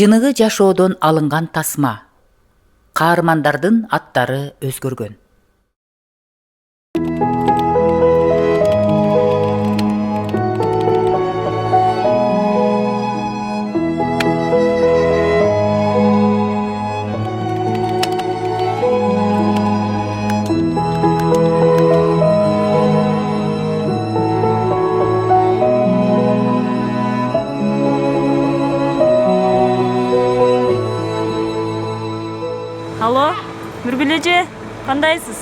Чыныгы жашоодон алынган тасма. Каармандардын аттары өзгөргөн. Алло, Нургүл эже, кандайсыз?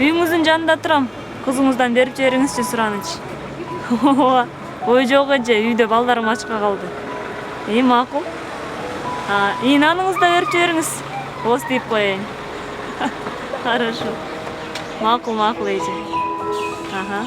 Үйүңүздүн жанында турам. Кызыңыздан берип жибериңизчи сураныч. Ой жок эже, үйдө балдарым ачка калды. Макул. Наныңызды берип жибериңиз. Оз дейп коеюн. Хорошо. Макул эже. Ладно.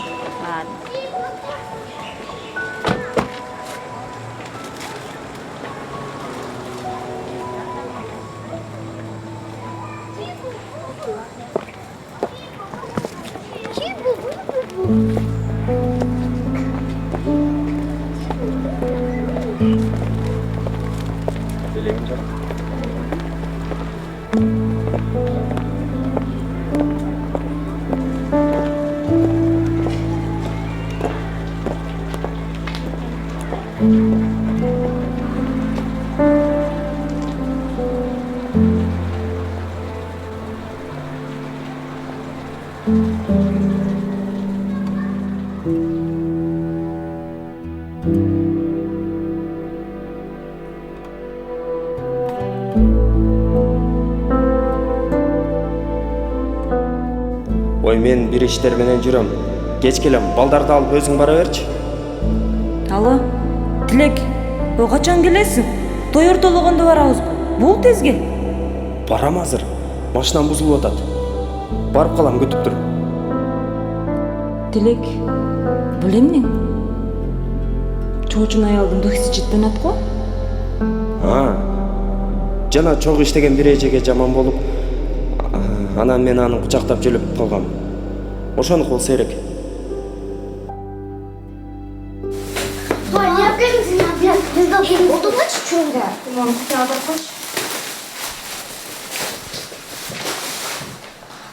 Ой, мен бир иштер менен жүрөм. Кеч келем, балдарды алып өзүң бара берчи. Алло, Тилек, качан келесиң? Той ортологондо барабызбы? Бул тез кел. Барам азыр. Машинам бузулуп атат. Барып калам, күтүп тур. Тилек, бул эмнең? Чоочун аялдын дефициттен атко? Жана чогуу иштеген бир эжеге жаман болуп, анан мен аны кучактап жүрүп калгам. Ошонуку болсо керек. Не опять буду ночь чунга.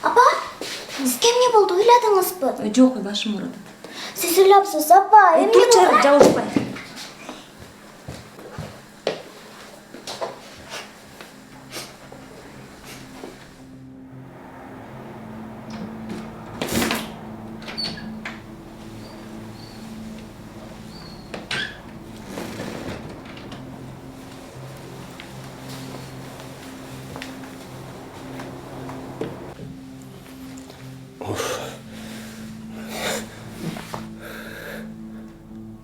Апа, сизге эмне болду, ыйладыңызбы? Жок, башым ооруду. Сиз ыйлапсыз, апа. Эмне болду? Жабышпай.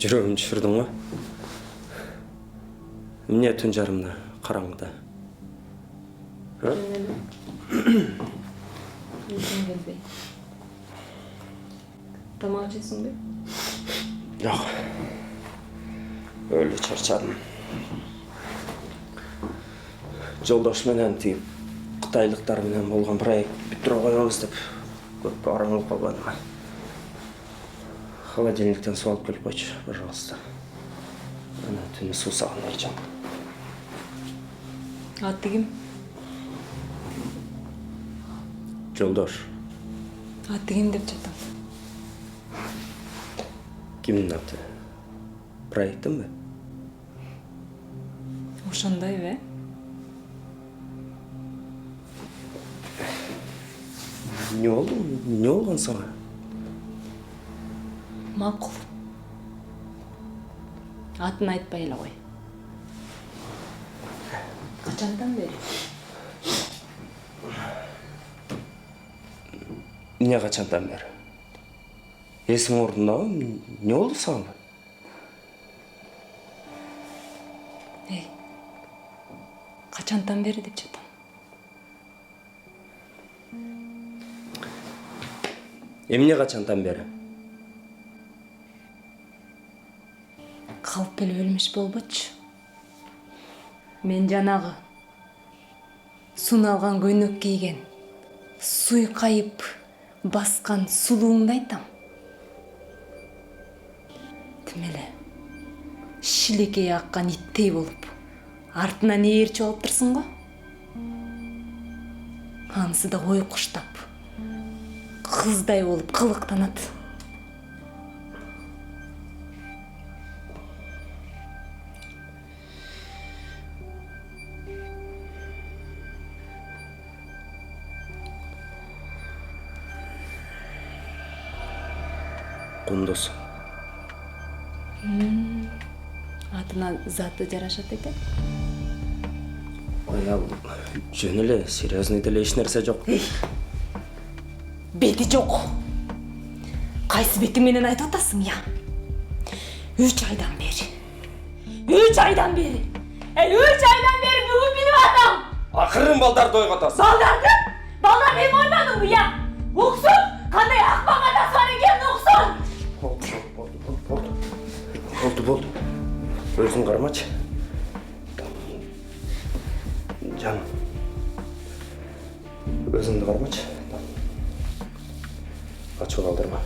Жүрөгүмдү түшүрдүң го? Эмне түн жарымда, караңгыда? Тамак жейсиңби? Жок. Өлө чарчадым. Жолдош менен тип кытайлыктар менен болгон проект бүтүрө коебуз деп көп араңылып калбадым. Холодильниктен су алып келип койчу, пожалуйста. Ана түнү суу сагынайчам. Аты ким? Жолдош. Аты ким деп жатам? Кимдин аты? Проекттинби? Ошондойбу, Не болду? Не болгон сага? Макул. Атын айтпай эле кой. Качандан бери? Эмне качандан бери? Эсиң ордундабы? Не болду сага? Качандан бери деп жатам. Эмне качандан бери? Калп эле өлмүш болбочу. Мен жанагы суналган көйнөк кийген, суйкайып баскан сулууңду айтам. Тим эле шилекей аккан иттей болуп, Артынан ээрчи болуп турсуң го. Анысы да ой куштап, кыздай болуп кылыктанат. Кундуз. Атына заты жарашат экен. Ой, ал жөн эле, серьезный деле эч нерсе жок. Бети жок. Кайсы бети менен айтып атасың я? 3 айдан бери. 3 айдан бери. 3 айдан бери бүгүн билип атам. Акырын балдарды ойготосуң. Балдарды? Балдар эми ойнадыңбы я? Уксун, кандай акмак атасы бар экенин уксун. Болду. Өзүң кармачы. Жаным. Өзүңдү кармачы. Ачуу калдырма.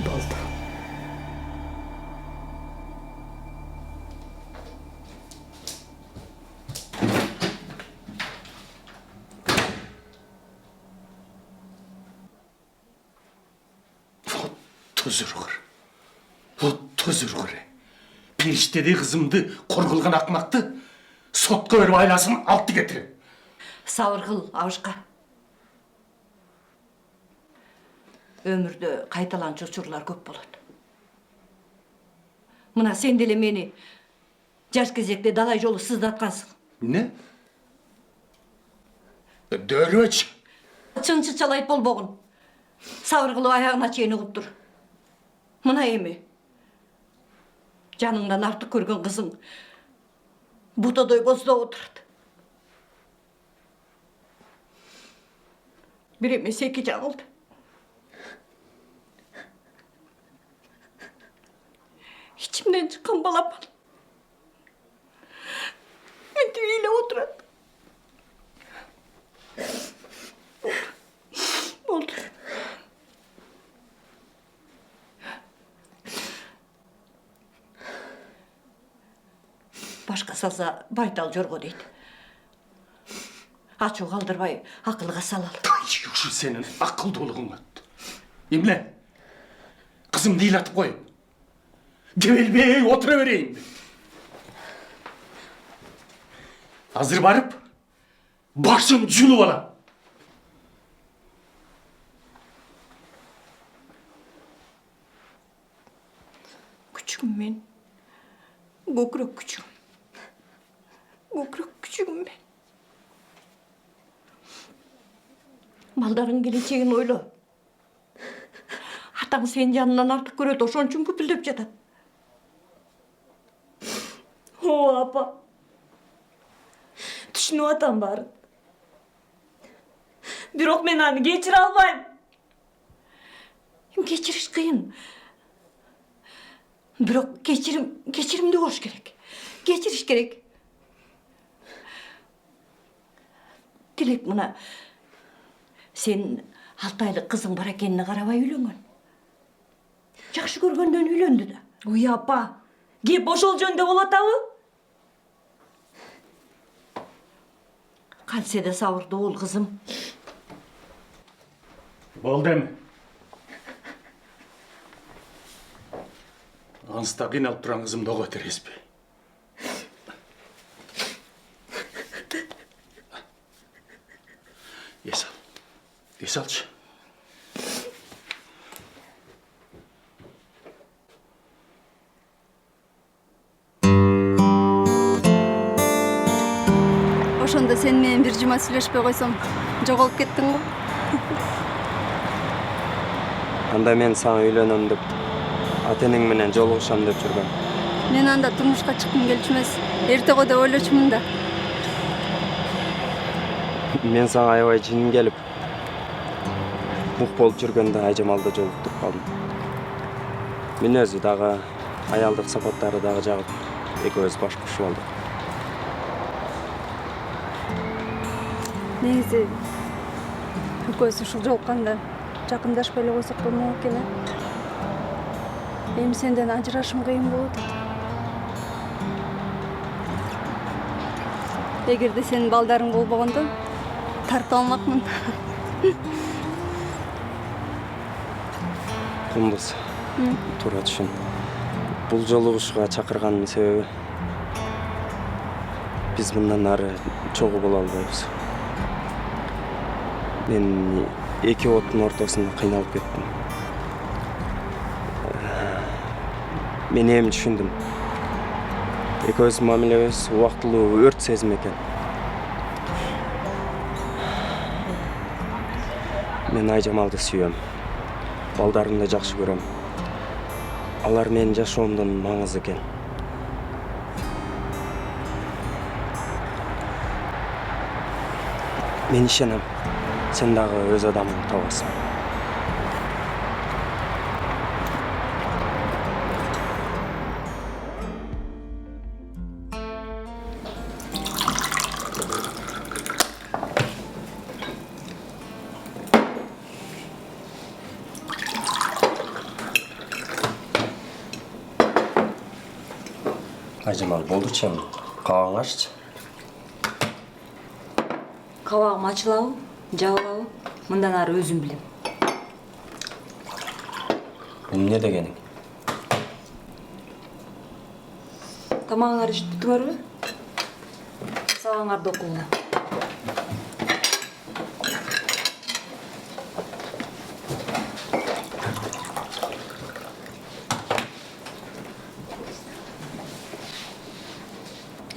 Болду. Тұзырғыр. Періштедей қызымды қор қылған ақмақты сотқа беріп айласын алты кетірем. Сабыр қыл, Ауышқа. Өмірде қайталанчы учурлар көп болады. Мына сен деле мени жаш кезекте далай жолу сыздатқансың. Не? Дөрөч. Чынчы чалайт болбогун. Сабыр кылып аяғына чейин угуп тур. Мына эми жаныңдан артык көргөн кызың бутадой боздоп отурат. Бир эмес эки жаңылды. İçimden çıkan balapal. Мынтип ыйлап отурат. Болду. Башка салса байтал жорго дейт. Ачуу калдырбай акылга салалы. Ушу сенин акылдуулугуң өттү. Эмне? Кызымды ыйлатып коюп. Дебелбей отура берейин. Азыр барып, башым жулуп алам. Küçüğüm ben. Gökrek küçüğüm. Gökrek küçüğüm ben. Baldarın geleceğini oyla. Ataң sen жанынан артык көрөт, ошон үчүн күпүлдөп жатат. О, апа. Түшүнүп атам баарын. Бирок мен аны кечире албайм. Кечириш кыйын. Бирок кечиримди болуш керек. Кечириш керек. Тилек мына сен 6 айлык кызың бар экенине карабай үйлөнгөн. Жакшы көргөндөн үйлөндү да. Ой, апа. Кеп ошол жөнүндө болот абы? Кантсе да сабырдуу бол кызым. Болду эми. Анста кыйналып турган кызымды ого тереспей. Ес алчы. Ошондо сен менен бир жума сүйлөшпөй койсом, жоголуп кеттиң го. Анда мен сага үйлөнөм деп, ата-энең менен жолугушам деп жүргөм. Мен анда турмушка чыккым келчү эмес, эртего деп ойлочумун да. Мен сага аябай жин келип, бук болуп жүргөндө Айжамалды жолуктуп калдым. Мүнөзү дагы, аялдык сапаттары дагы жагып, экөөбүз баш кошуп алдык. негизи экөөбүз ушул жолукканда жакындашпай эле койсок болмок экен э. Эми сенден ажырашым кыйын болот. Эгерде сенин балдарың болбогондо тартып алмакмын. Кумдуз. Туура түшүн. Бул жолугушууга чакырганымдын себеби биз мындан ары чогуу боло албайбыз. Мен эки оттун ортосунда кыйналып кеттим. Мен эми түшүндүм. Экөөбүздүн мамилебиз убактылуу өрт сезим экен. Мен Айжамалды сүйөм. Балдарымды жакшы көрөм. Алар менин жашоомдун маңызы экен. Мен ишенем, сен дагы өз адамыңды табасың. Айжамал, болдучу эми. Кабагыңы аччы. Кабагым ачылабы, жабылабы? Мындан ары өзүм билем. Бул эмне дегениң? Тамагыңарды ичип бүттүңөрбү? Сабагыңарды окугула.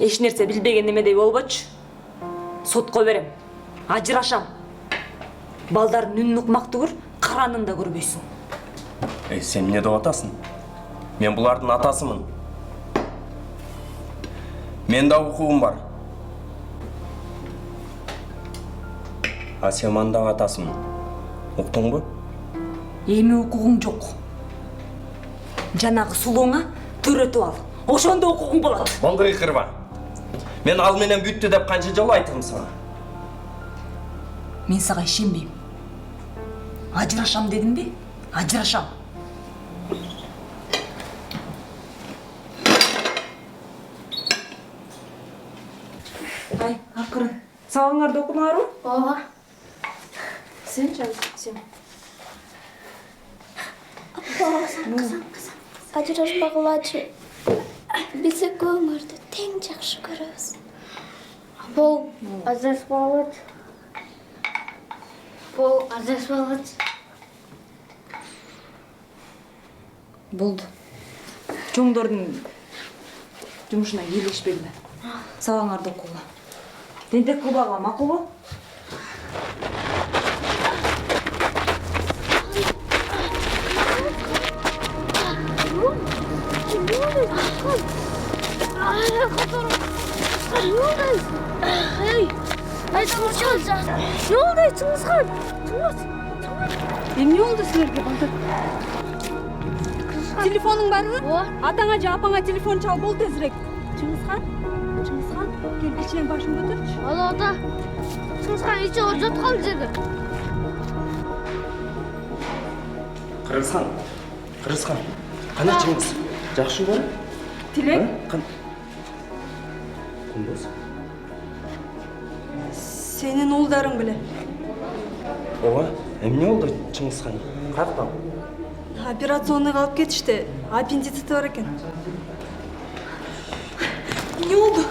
Эч нерсе билбеген немедей болбочу. Сотко берем. Ажырашам. Балдардын үнүн укмак түгүр, каранын да көрбөйсүң. Сен эмне деп атасың? Мен булардын атасымын. Мен да укугум бар. А сен мандагы атасымын. Уктуңбу? Эми укугуң жок. Жанагы сулууңа төрөтүп ал. Ошондо укугуң болот. Болгур кырба. Мен ал менен бүттү деп канча жолу айттым сага? Мен сага ишенбейм. Ажырашам дедимби? Ажырашам. Ай, акырын. Сабагыңарды окудуңарбы? Ооба. Сен жаз, сен. Кызым. Ажырашпагылачы. Биз экөөңөрдү тең жакшы көрөбүз. Бул ажырашпагылачы. Бул ажырашпагылачы. Болду. Чоңдордун жумушуна кийлешпегиле. Сабагыңарды окугула. Тентек кылбагыла, макулбу? Эмне болду силерге балдар? Телефонуң барбы? Атаңа же апаңа телефон чал, бол тезирээк. Чыңгызхан, кел кичинен башың көтөрчү. Ала ата. Чыңгызхан ичи ожот кал жерге. Кыргызхан. Кана Чыңгыз? Жакшыбы? Тилек? Кумдуз? Сенин уулдарың беле. Ооба, эмне болду Чыңгызхан? Каяктан? Операционныйга алып кетишти. Аппендицити бар экен. Эмне болду?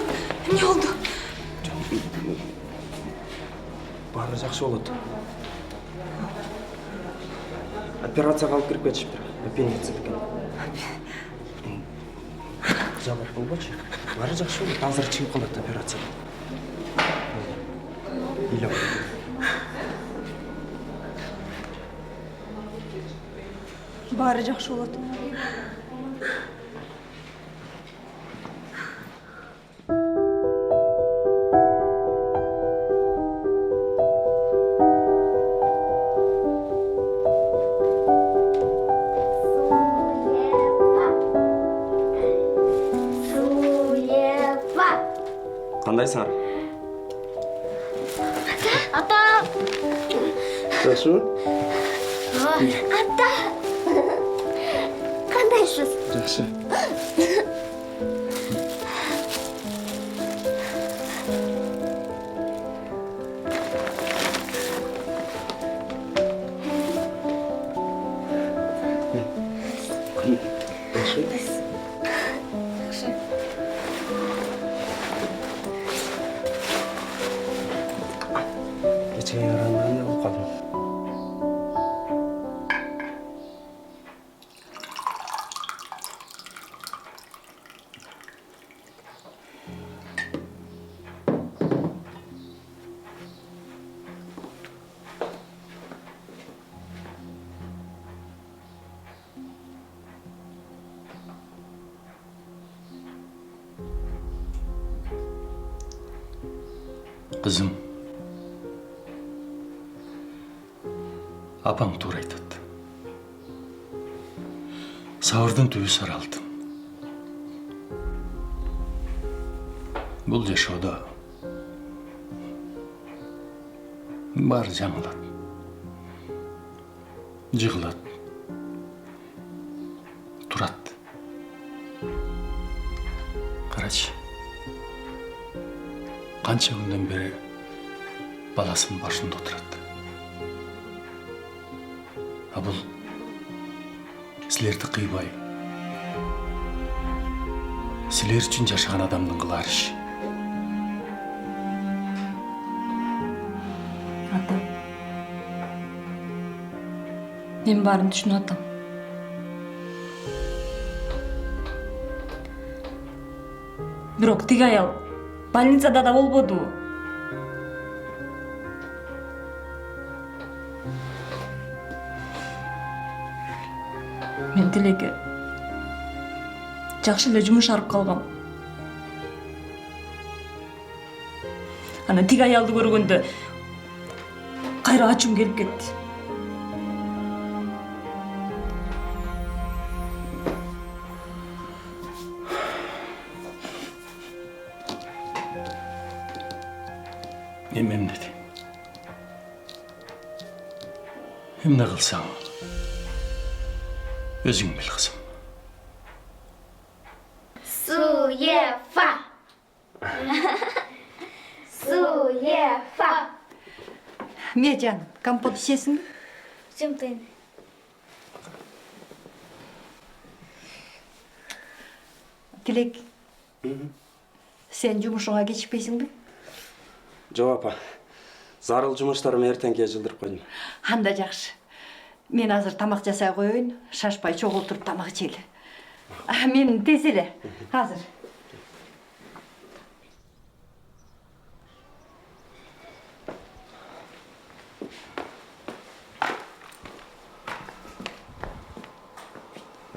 Баары жакшы болот. Операцияга алып кирип кетишиптир. Аппендицит экен. Жабыр болбочу. Баары жакшы болот. Азыр чыгып калат операциядан. Илеп. Баары жакшы болот. Кандайсыңар? Жакшымы? Ата! Кандайсыз? Жакшы. Кечээ ярандан да окудум. Қызым, апаң тура айтады. Сауырдың түбі саралтын. Бұл жашоодо бар жаңылат, жығылат, турат. Қарачы, қанша күнден бері баласын башында отырады. А бұл сілерді қийбай, сілер үшін жашаған адамдың қылар іш. Атам. Мен барын түшүнүп атам. Бирок тиги аял больницада да болбоду. Мен тилеке жакшы эле жумушарып калгам. Ана тиги аялды көргөндө кайра ачым келип кетти. Emem dedi. Emne kılsam, özün bil kızım. Суефа! Суефа! Меджан, компот ішесің бе? Жымтын. Тілек, сен жұмышыңа кешікпейсің бе? Жок апа. Зарыл жумуштарымды эртеңке жылдырып койдум. Анда жақсы. Мен азыр тамақ жасай қойын, шашпай чоғылтырып тамақ жейлі. Мен тез эле, азыр.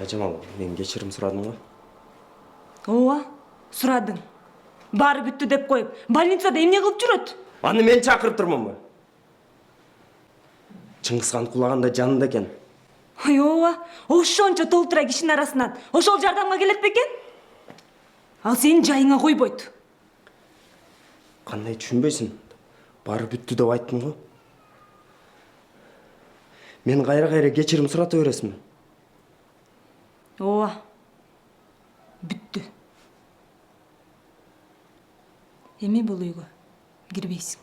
Ажамал, мен кечирим сурадым го. Ооба, сурадың. Бары бүттү деп коюп, больницада эмне кылып жүрөт? Аны мен чакырып турманбы? Чыңгызхан кулаганда жанында экен. Ой, ооба, ошончо толтура кишинин арасынан ошол жардамга келет бекен? Ал сенин жайыңа койбойт. Кандай түшүнбөйсүң? Бары бүттү деп айттым го. Мен кайра кечирим сурата бересиңби? Ооба, бүттү. Эми бул үйгө кирбейсиң.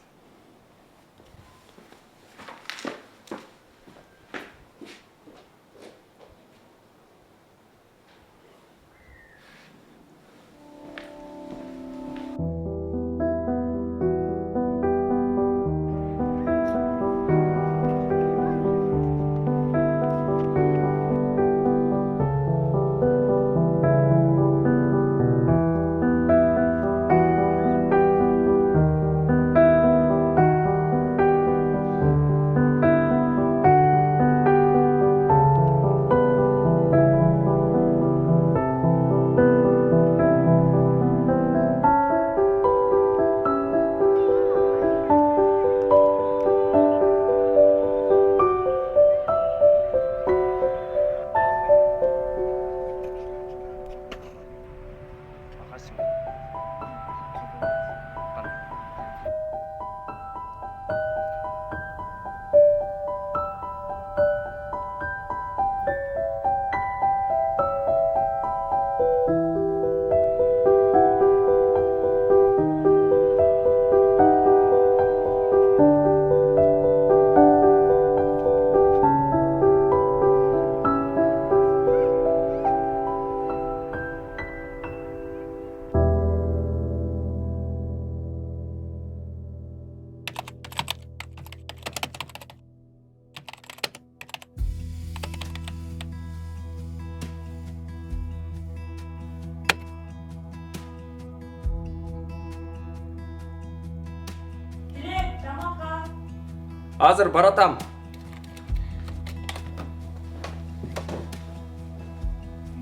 Азыр баратам.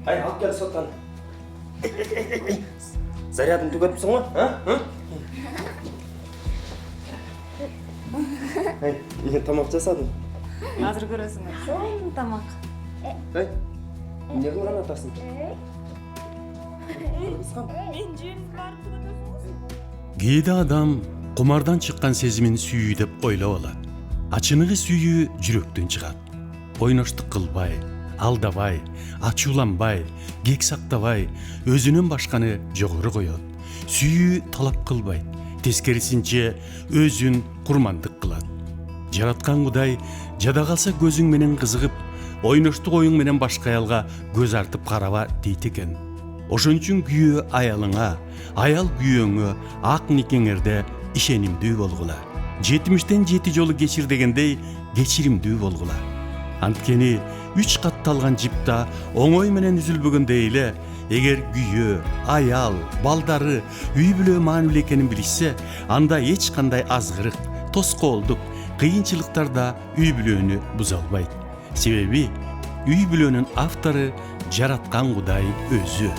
Алып кел соттан. Зарядын түгөтүпсүң го, Тамак жасадым. Азыр көрөсүңөр. Тамак. Эмне кылган атасың? Мен жүйүңүз барып түгөтөсүңүз. Кээде адам кумардан чыккан сезимин сүйүү деп ойлоп алат. Ачыныгы сүйүү жүрөктөн чыгат. Ойноштук кылбай, алдабай, ачууланбай, кек сактабай, өзүнөн башканы жогору коет. Сүйүү талап кылбайт, тескерисинче өзүн курмандык кылат. Жараткан Кудай жада калса көзүң менен кызыгып, ойноштук оюң менен башка аялга көз артып караба дейт экен. Ошон үчүн күйөө аялыңа, аял күйөөңө ак никеңерде ишенимдүү болгула. 70-тен 7 жолу кечир дегендей кечиримдүү болгула. Анткени 3 катталган жипта оңой менен үзүлбөгөндөй эле, эгер күйөө, аял, балдары үй бүлө маанилүү экенин билишсе, анда эч кандай азгырык, тоскоолдук, кыйынчылыктар да үй бүлөнү буза албайт. Себеби үй бүлөнүн автору жараткан Кудай өзү.